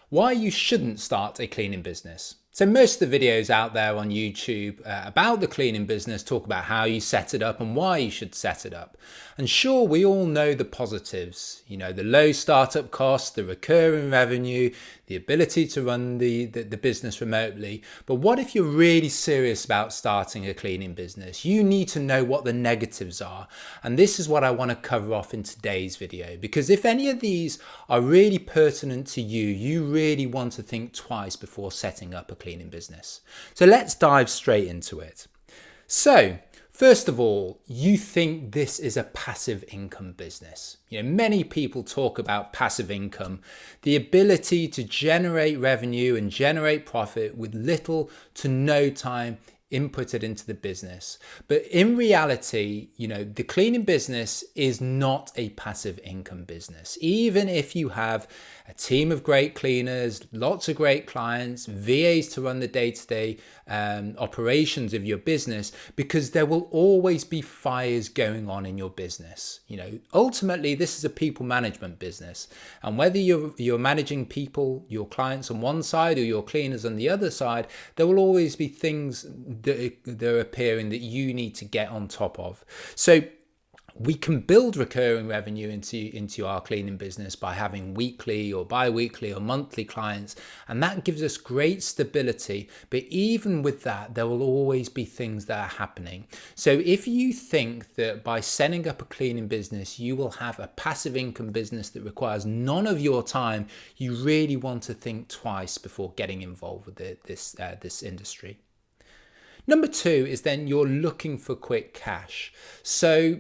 Why you shouldn't start a cleaning business. So most of the videos out there on YouTube about the cleaning business talk about how you set it up and why you should set it up. And sure, we all know the positives, the low startup costs, the recurring revenue, the ability to run the business remotely. But what if you're really serious about starting a cleaning business? You need to know what the negatives are. And this is what I want to cover off in today's video, because if any of these are really pertinent to you, you really want to think twice before setting up a cleaning business. So let's dive straight into it. So first of all, you think this is a passive income business. Many people talk about passive income, the ability to generate revenue and generate profit with little to no time inputted into the business. But in reality, the cleaning business is not a passive income business. Even if you have a team of great cleaners, lots of great clients, VAs to run the day-to-day operations of your business, because there will always be fires going on in your business. Ultimately, this is a people management business. And whether you're managing people, your clients on one side or your cleaners on the other side, there will always be things that are appearing that you need to get on top of. So we can build recurring revenue into our cleaning business by having weekly or bi-weekly or monthly clients, and that gives us great stability. But even with that, there will always be things that are happening. So if you think that by setting up a cleaning business you will have a passive income business that requires none of your time, you really want to think twice before getting involved with this industry. Number two is then you're looking for quick cash. So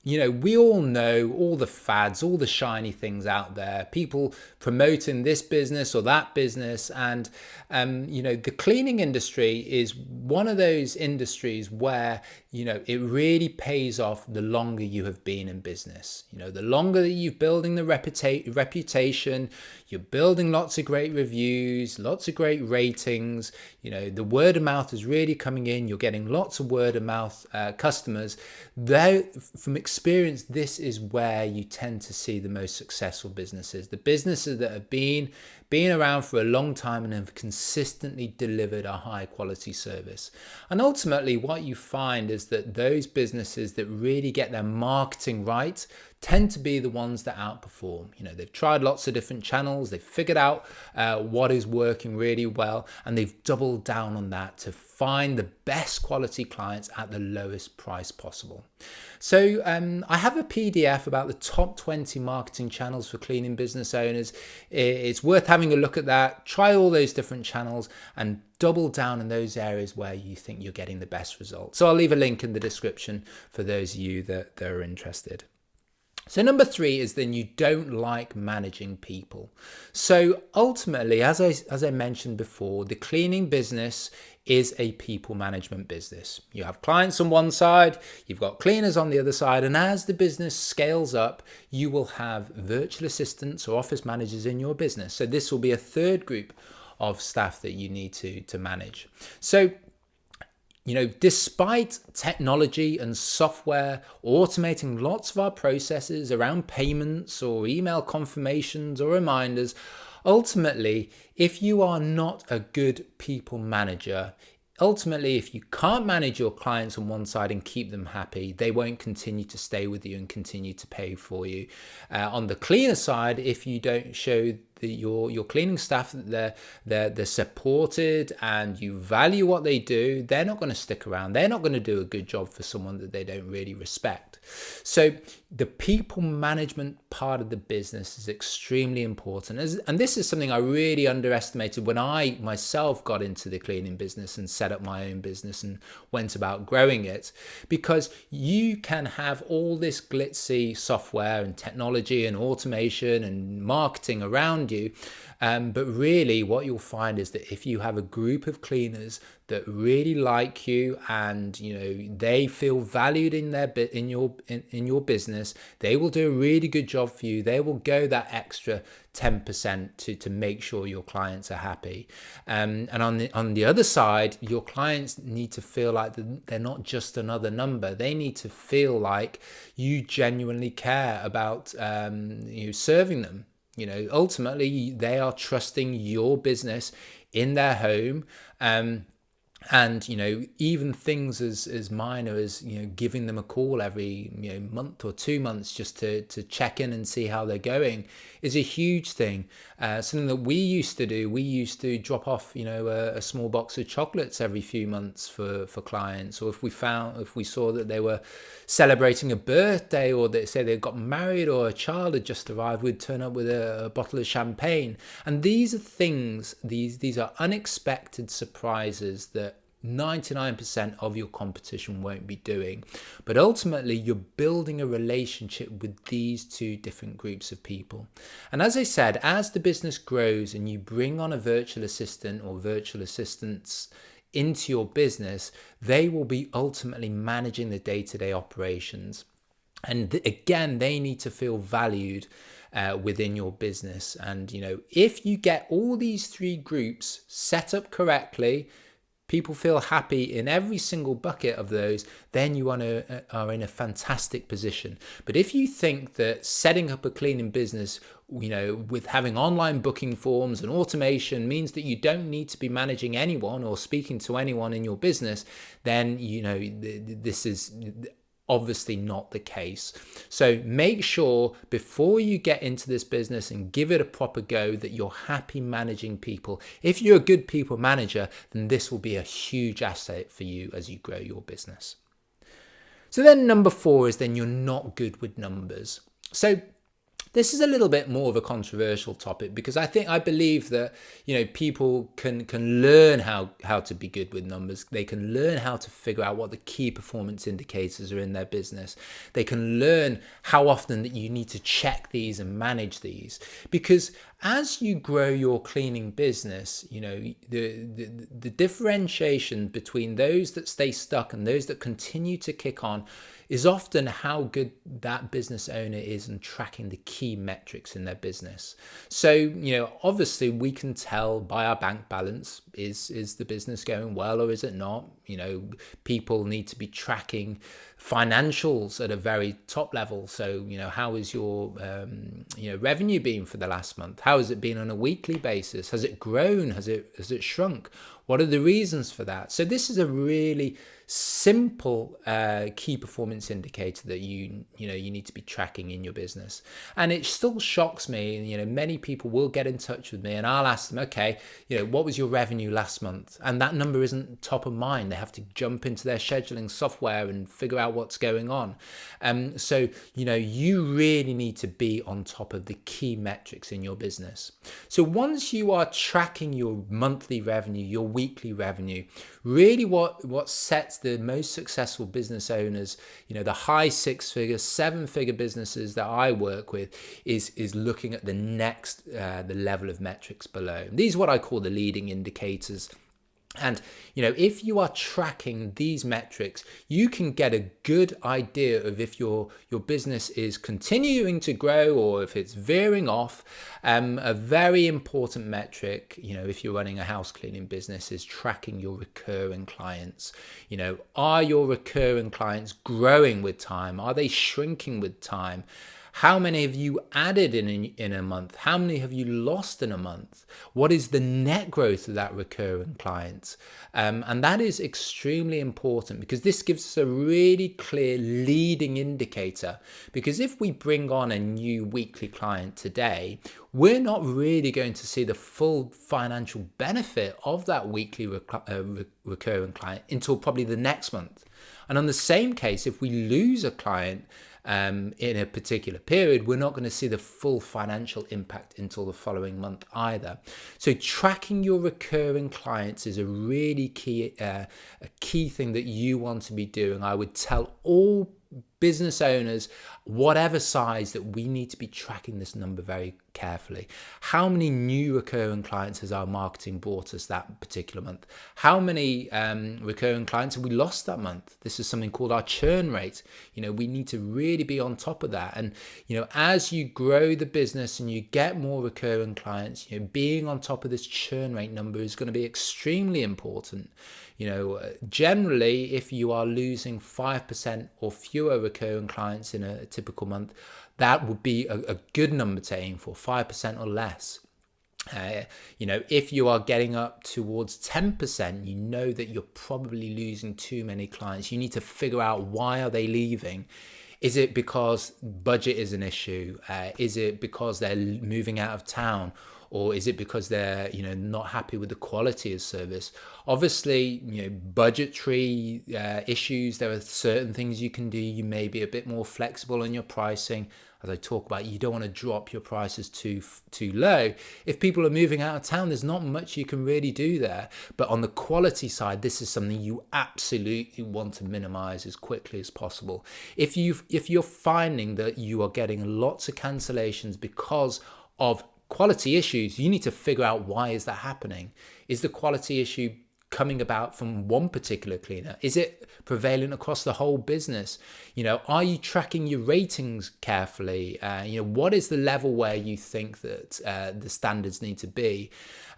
we all know all the fads, all the shiny things out there, people promoting this business or that business. And, the cleaning industry is one of those industries where, it really pays off the longer you have been in business. The longer that you're building the reputation, you're building lots of great reviews, lots of great ratings, the word of mouth is really coming in, you're getting lots of word of mouth customers. From experience, this is where you tend to see the most successful businesses, the businesses that have been around for a long time and have consistently delivered a high quality service. And ultimately what you find is that those businesses that really get their marketing right tend to be the ones that outperform. They've tried lots of different channels, they've figured out what is working really well, and they've doubled down on that to find the best quality clients at the lowest price possible. So I have a PDF about the top 20 marketing channels for cleaning business owners. It's worth having a look at that. Try all those different channels and double down in those areas where you think you're getting the best results. So I'll leave a link in the description for those of you that are interested. So number three is then you don't like managing people. So ultimately, as I mentioned before, the cleaning business is a people management business. You have clients on one side, you've got cleaners on the other side, and as the business scales up, you will have virtual assistants or office managers in your business. So this will be a third group of staff that you need to manage. So despite technology and software automating lots of our processes around payments or email confirmations or reminders, ultimately, if you are not a good people manager, if you can't manage your clients on one side and keep them happy, they won't continue to stay with you and continue to pay for you. On the cleaner side, if you don't show your cleaning staff that they're supported and you value what they do, they're not going to stick around. They're not going to do a good job for someone that they don't really respect. So the people management part of the business is extremely important. And this is something I really underestimated when I myself got into the cleaning business and set up my own business and went about growing it, because you can have all this glitzy software and technology and automation and marketing around you. But really what you'll find is that if you have a group of cleaners that really like you and they feel valued in your business, they will do a really good job for you. They will go that extra 10% to make sure your clients are happy. And on the other side, your clients need to feel like they're not just another number. They need to feel like you genuinely care about serving them. Ultimately they are trusting your business in their home. And even things as minor as giving them a call every month or 2 months just to check in and see how they're going is a huge thing. Something that we used to do, we used to drop off a small box of chocolates every few months for clients, or if we saw that they were celebrating a birthday, or they say they got married, or a child had just arrived, we'd turn up with a bottle of champagne. And these are things, these are unexpected surprises that 99% of your competition won't be doing. But ultimately, you're building a relationship with these two different groups of people. And as I said, as the business grows and you bring on a virtual assistant or virtual assistants into your business, they will be ultimately managing the day-to-day operations. And again, they need to feel valued within your business. And if you get all these three groups set up correctly, people feel happy in every single bucket of those, then you are in a fantastic position. But if you think that setting up a cleaning business, with having online booking forms and automation means that you don't need to be managing anyone or speaking to anyone in your business, then this is obviously not the case. So make sure before you get into this business and give it a proper go that you're happy managing people. If you're a good people manager, then this will be a huge asset for you as you grow your business. So then number 4 is then you're not good with numbers. So this is a little bit more of a controversial topic, because I believe that people can learn how to be good with numbers. They can learn how to figure out what the key performance indicators are in their business. They can learn how often that you need to check these and manage these, because as you grow your cleaning business, the differentiation between those that stay stuck and those that continue to kick on is often how good that business owner is in tracking the key metrics in their business. So, obviously we can tell by our bank balance, is the business going well or is it not? People need to be tracking financials at a very top level. So, how is your revenue been for the last month? How has it been on a weekly basis? Has it grown? Has it shrunk? What are the reasons for that? So this is a really simple key performance indicator that you need to be tracking in your business. And it still shocks me, many people will get in touch with me and I'll ask them, okay, what was your revenue last month? And that number isn't top of mind. They have to jump into their scheduling software and figure out what's going on. So you really need to be on top of the key metrics in your business. So once you are tracking your monthly revenue, your weekly revenue, really what sets the most successful business owners, the high 6-figure, 7-figure businesses that I work with, is looking at the next the level of metrics below. These are what I call the leading indicators. And if you are tracking these metrics, you can get a good idea of if your business is continuing to grow or if it's veering off. A very important metric, if you're running a house cleaning business, is tracking your recurring clients. Are your recurring clients growing with time? Are they shrinking with time? How many have you added in a month? How many have you lost in a month? What is the net growth of that recurring client? And that is extremely important, because this gives us a really clear leading indicator. Because if we bring on a new weekly client today, we're not really going to see the full financial benefit of that weekly recurring client until probably the next month. And on the same case, if we lose a client in a particular period, we're not going to see the full financial impact until the following month either. So tracking your recurring clients is a really key thing that you want to be doing. I would tell all business owners, whatever size, that we need to be tracking this number very carefully. How many new recurring clients has our marketing brought us that particular month? How many recurring clients have we lost that month? This is something called our churn rate. We need to really be on top of that. And as you grow the business and you get more recurring clients, being on top of this churn rate number is going to be extremely important. Generally, if you are losing 5% or fewer recurring clients in a typical month, that would be a good number to aim for, 5% or less. If you are getting up towards 10%, you know that you're probably losing too many clients. You need to figure out, why are they leaving? Is it because budget is an issue? Is it because they're moving out of town? Or is it because they're not happy with the quality of service? Obviously, budgetary issues, there are certain things you can do. You may be a bit more flexible in your pricing. As I talk about, you don't want to drop your prices too low. If people are moving out of town, there's not much you can really do there. But on the quality side, this is something you absolutely want to minimize as quickly as possible. If you're finding that you are getting lots of cancellations because of quality issues, you need to figure out, why is that happening? Is the quality issue coming about from one particular cleaner? Is it prevalent across the whole business? Are you tracking your ratings carefully? What is the level where you think that the standards need to be?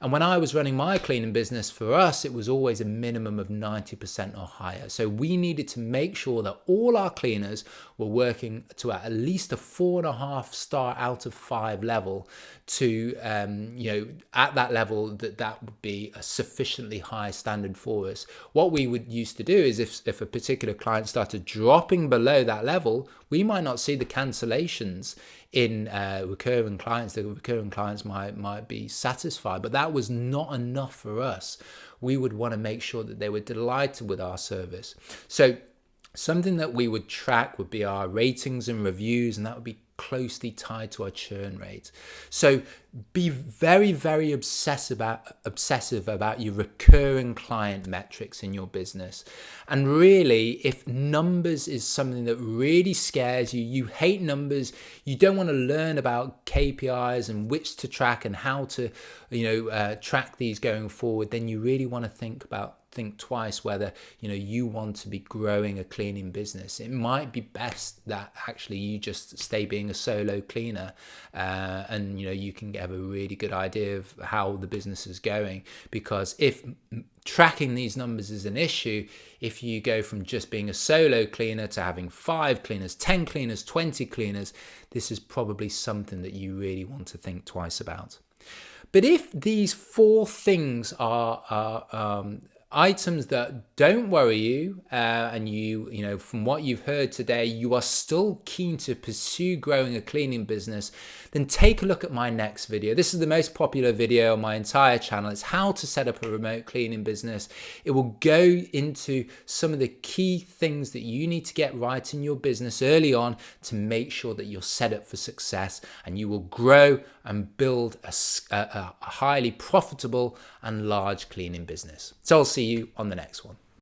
And when I was running my cleaning business, for us, it was always a minimum of 90% or higher. So we needed to make sure that all our cleaners were working to at least a 4.5 star out of 5 level, to, at that level, that would be a sufficiently high standard for us. What we would used to do is, if a particular client started dropping below that level, we might not see the cancellations in recurring clients. The recurring clients might be satisfied, but that was not enough for us. We would want to make sure that they were delighted with our service. So something that we would track would be our ratings and reviews, and that would be closely tied to our churn rate. So be very, very obsessive about your recurring client metrics in your business. And really, if numbers is something that really scares you, you hate numbers, you don't want to learn about KPIs and which to track and how to track these going forward, then you really want to think twice whether you want to be growing a cleaning business. It might be best that actually you just stay being a solo cleaner, and you can have a really good idea of how the business is going. Because if tracking these numbers is an issue, if you go from just being a solo cleaner to having 5 cleaners, 10 cleaners, 20 cleaners, this is probably something that you really want to think twice about. But if these 4 things are items that don't worry you, and you from what you've heard today, you are still keen to pursue growing a cleaning business, then take a look at my next video. This is the most popular video on my entire channel. It's how to set up a remote cleaning business. It will go into some of the key things that you need to get right in your business early on to make sure that you're set up for success, and you will grow and build a highly profitable and large cleaning business. So I'll see you on the next one.